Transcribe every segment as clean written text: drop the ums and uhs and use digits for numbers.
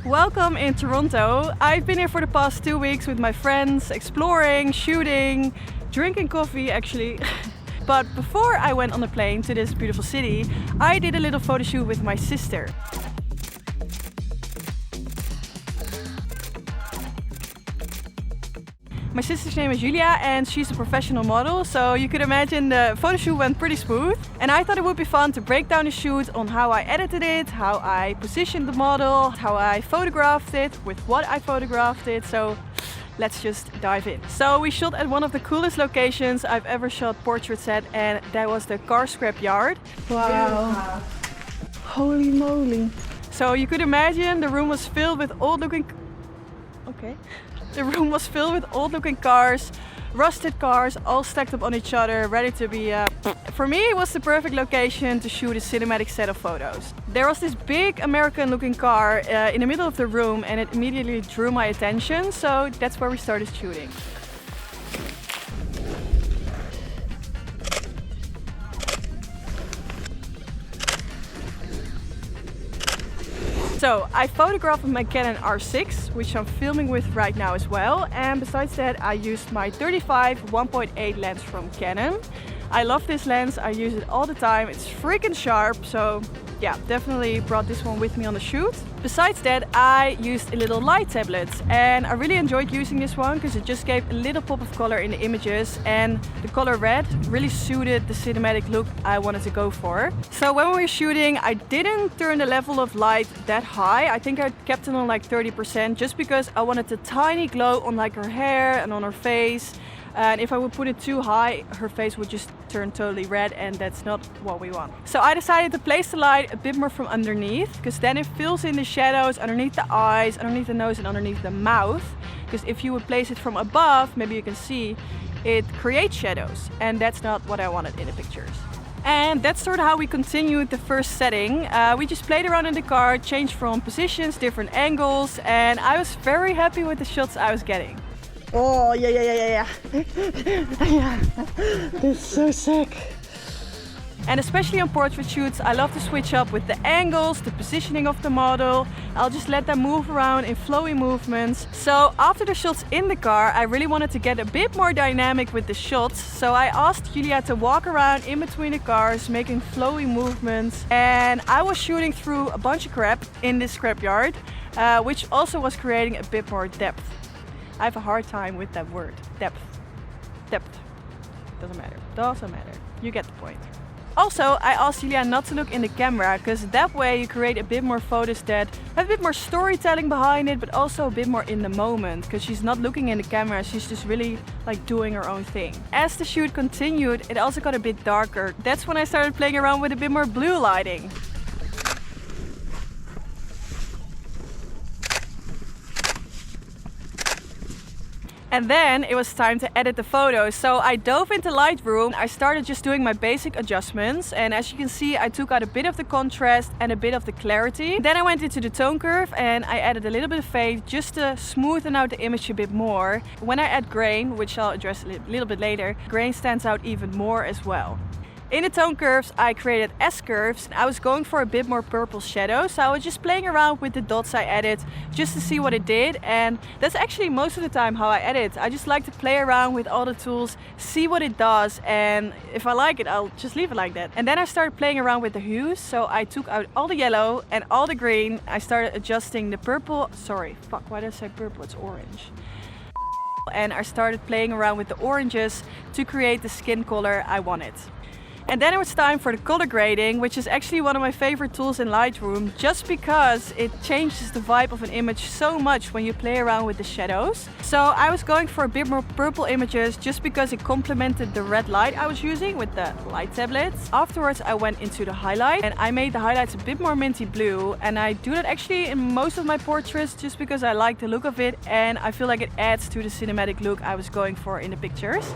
Welcome in Toronto. I've been here for the past 2 weeks with my friends, exploring, shooting, drinking coffee actually. But before I went on the plane to this beautiful city, I did a little photo shoot with my sister. My sister's name is Julia and she's a professional model, so you could imagine the photo shoot went pretty smooth. And I thought it would be fun to break down the shoot on how I edited it, how I positioned the model, how I photographed it, with what I photographed it. So let's just dive in. So we shot at one of the coolest locations I've ever shot portraits at, and that was the car scrap yard. Wow. Holy moly. So you could imagine the room was filled with old looking... Okay. The room was filled with old looking cars, rusted cars, all stacked up on each other, ready to be... For me, it was the perfect location to shoot a cinematic set of photos. There was this big American looking car in the middle of the room and it immediately drew my attention, so that's where we started shooting. So I photographed with my Canon R6, which I'm filming with right now as well. And besides that, I used my 35 1.8 lens from Canon. I love this lens, I use it all the time. It's freaking sharp, so yeah, definitely brought this one with me on the shoot. Besides that, I used a little light tablet and I really enjoyed using this one because it just gave a little pop of color in the images, and the color red really suited the cinematic look I wanted to go for. So when we were shooting, I didn't turn the level of light that high. I think I kept it on like 30% just because I wanted a tiny glow on like her hair and on her face. And if I would put it too high, her face would just turn totally red, and that's not what we want. So I decided to place the light a bit more from underneath, because then it fills in the shadows underneath the eyes, underneath the nose and underneath the mouth. Because if you would place it from above, maybe you can see, it creates shadows, and that's not what I wanted in the pictures. And that's sort of how we continued the first setting. We just played around in the car, changed from positions, different angles, and I was very happy with the shots I was getting. Oh, yeah. This is so sick. And especially on portrait shoots, I love to switch up with the angles, the positioning of the model. I'll just let them move around in flowy movements. So after the shots in the car, I really wanted to get a bit more dynamic with the shots. So I asked Julia to walk around in between the cars, making flowy movements. And I was shooting through a bunch of crap in this scrapyard, which also was creating a bit more depth. I have a hard time with that word, depth. Doesn't matter. You get the point. Also, I asked Julia not to look in the camera, because that way you create a bit more photos that have a bit more storytelling behind it, but also a bit more in the moment, because she's not looking in the camera, she's just really like doing her own thing. As the shoot continued, it also got a bit darker. That's when I started playing around with a bit more blue lighting. And then it was time to edit the photos. So I dove into Lightroom. I started just doing my basic adjustments. And as you can see, I took out a bit of the contrast and a bit of the clarity. Then I went into the tone curve and I added a little bit of fade just to smoothen out the image a bit more. When I add grain, which I'll address a little bit later, grain stands out even more as well. In the tone curves, I created S-curves and I was going for a bit more purple shadow. So I was just playing around with the dots I added just to see what it did. And that's actually most of the time how I edit. I just like to play around with all the tools, see what it does. And if I like it, I'll just leave it like that. And then I started playing around with the hues. So I took out all the yellow and all the green. I started adjusting the purple. Sorry, fuck, why did I say purple? It's orange. And I started playing around with the oranges to create the skin color I wanted. And then it was time for the color grading, which is actually one of my favorite tools in Lightroom, just because it changes the vibe of an image so much when you play around with the shadows. So I was going for a bit more purple images just because it complemented the red light I was using with the light tablets. Afterwards I went into the highlight and I made the highlights a bit more minty blue, and I do that actually in most of my portraits just because I like the look of it and I feel like it adds to the cinematic look I was going for in the pictures.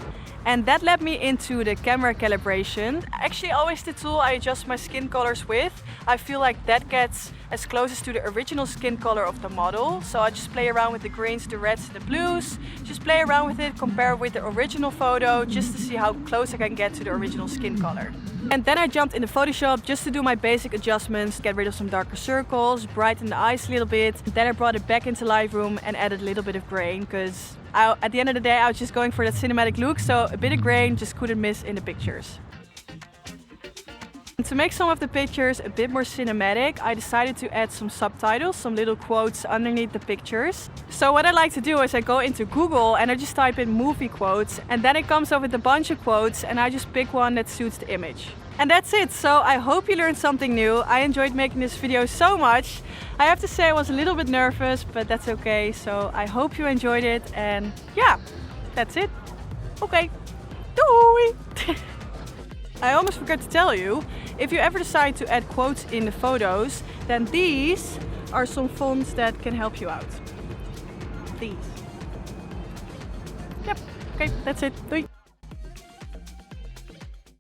And that led me into the camera calibration. And actually always the tool I adjust my skin colors with. I feel like that gets as closest to the original skin color of the model. So I just play around with the greens, the reds, and the blues. Just play around with it, compare with the original photo, just to see how close I can get to the original skin color. And then I jumped into Photoshop just to do my basic adjustments, get rid of some darker circles, brighten the eyes a little bit. Then I brought it back into Lightroom and added a little bit of grain, because at the end of the day I was just going for that cinematic look, so a bit of grain just couldn't miss in the pictures. And to make some of the pictures a bit more cinematic, I decided to add some subtitles, some little quotes underneath the pictures. So what I like to do is I go into Google and I just type in movie quotes, and then it comes up with a bunch of quotes and I just pick one that suits the image. And that's it. So I hope you learned something new. I enjoyed making this video so much. I have to say I was a little bit nervous, but that's okay. So I hope you enjoyed it, and yeah, that's it. Okay, doei! I almost forgot to tell you, if you ever decide to add quotes in the photos, then these are some fonts that can help you out. These. Yep, okay, that's it. Doei!